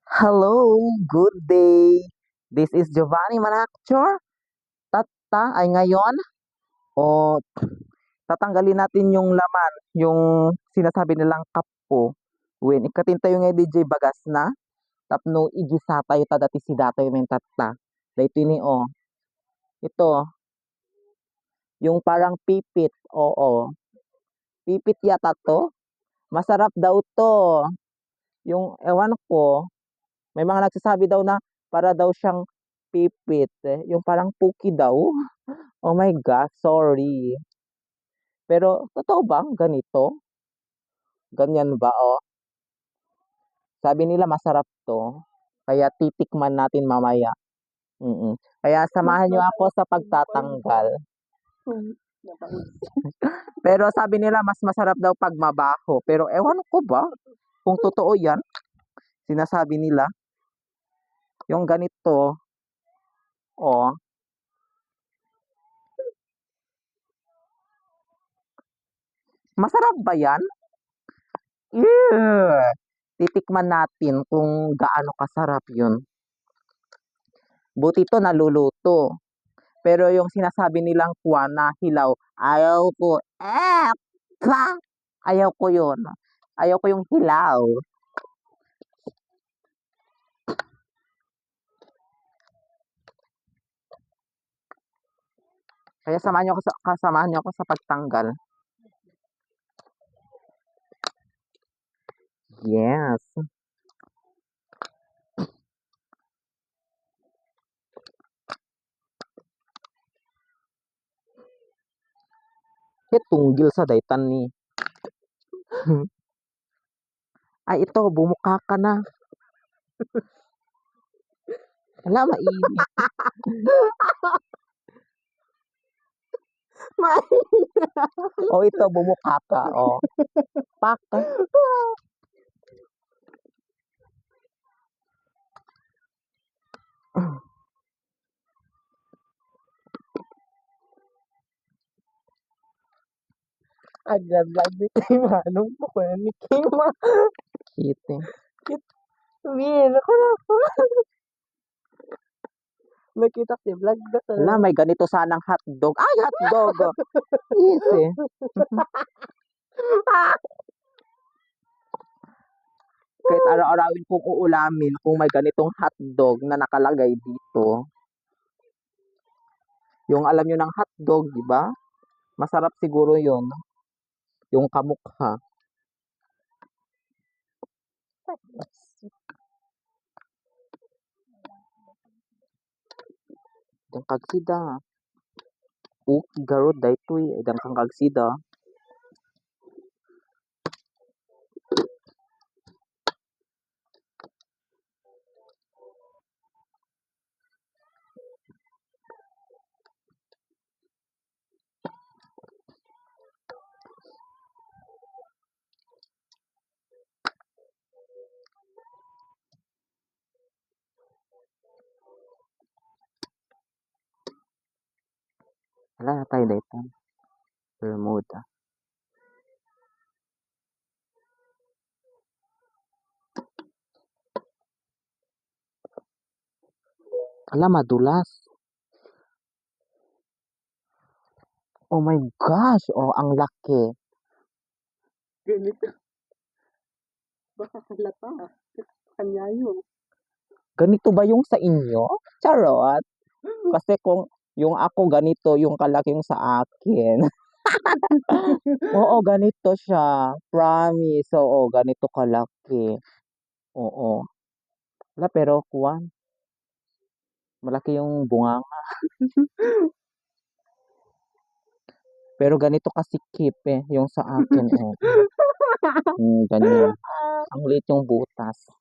Hello, good day. This is Giovanni Manacchor. Ay ngayon, o tatanggalin natin yung laman, yung sinasabi nilang kapo. When ikatinta yung DJ bagas na, tapno igisa tayo tadati si datoy men tatta. Dahito ini ito, yung parang pipit, oo. Pipit yata to. Masarap daw to. Yung ewan ko, may mga nagsasabi daw na para daw siyang pipit, yung parang puki daw. Oh my God, sorry. Pero totoo bang ganito? Ganyan ba, oh? Sabi nila masarap 'to, kaya titikman natin mamaya. Kaya samahan niyo ako sa pagtatanggal. Pero sabi nila mas masarap daw 'pag mabaho, pero ewan ko ba kung totoo 'yan, sinasabi nila. Yung ganito, oh, masarap ba 'yan? Ew! Titikman natin kung gaano kasarap 'yun. Buti 'to naluluto. Pero yung sinasabi nilang kuwan na hilaw, ayaw ko. Pa! Ayaw ko yun. Ayaw ko yung hilaw. Kaya kasamahan niyo ako sa pagtanggal. Yes. Tunggil sa daytan ni. Ay, ito, bumuka ka na. Wala, mainit. O ito, bumuka ka. O. Pak. Agad-lag ni Kima. Anong po ni Kima? Kite. Min, ako na po. Nakita si vlog na sa... Wala, may ganito sanang hotdog. Ay, hotdog. Easy. Kahit araw-arawin kong uulamin kung may ganitong hotdog na nakalagay dito. Yung alam nyo ng hotdog, di ba? Masarap siguro yon, yung kamukha. Dang kagsida. Garod daytoy, dang kang kagsida. Wala na tayo dayton. Bermuda. Ala, madulas. Oh my gosh, oh, ang laki. Ganito. Baka halata. Kanya yun. Ganito ba yung sa inyo? Charot. Kasi kung yung ako ganito, yung kalaking sa akin. Oo, ganito siya. Promise. Oo, ganito kalaki. Oo. Wala, pero kuwan. Malaki yung bunganga. Pero ganito kasikip yung sa akin. Oh. Ganyan. Ang liit yung butas.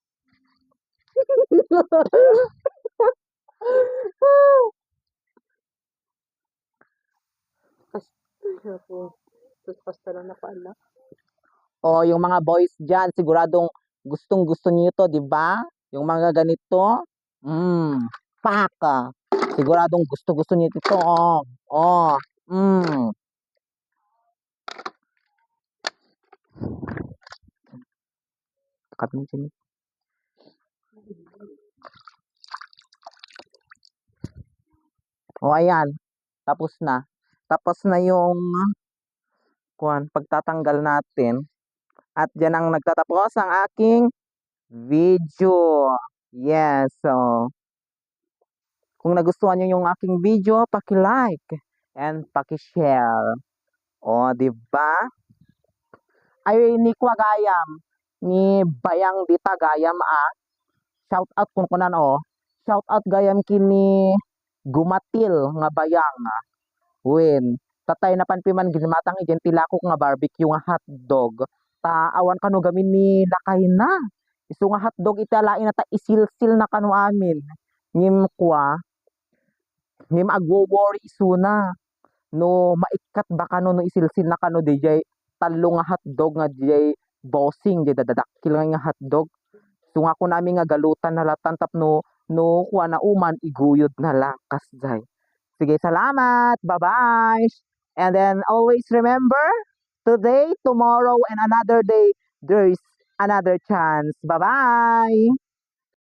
Tapos pasta lang na paala. O, yung mga boys dyan, siguradong gustong-gusto niyo to, di ba? Yung mga ganito. Paka. Siguradong gusto-gusto niyo ito. Oh. Oh. Kapin sini. O ayan, tapos na. Tapos na yung pagtatanggal natin. At diyan ang nagtatapos ang aking video. Yes, so kung nagustuhan niyo yung aking video, paki-like and paki-share. O, 'di ba? Ay ni Kwa Gayam, ni Bayang Dita Gayam shout out kun kunan shout out gayam kini gumatil nga bayang wen tatay na panpiman ginmatang ijen tilakok nga barbecue nga hotdog ta awan kano gamin ni lakay na isu nga hotdog italain na ta isilsil na kano amin ngim kwa ngim agwo-worry isuna no maikat ba kano no isilsil na kano DJ talo nga hotdog nga DJ bossing di dadadakil nga hotdog so nga ko namin nga galutan na latan tapno no kuha na uman iguyod na lang kasjay. Sige, salamat. Bye-bye. And then always remember, today, tomorrow, and another day, there's another chance. Bye-bye.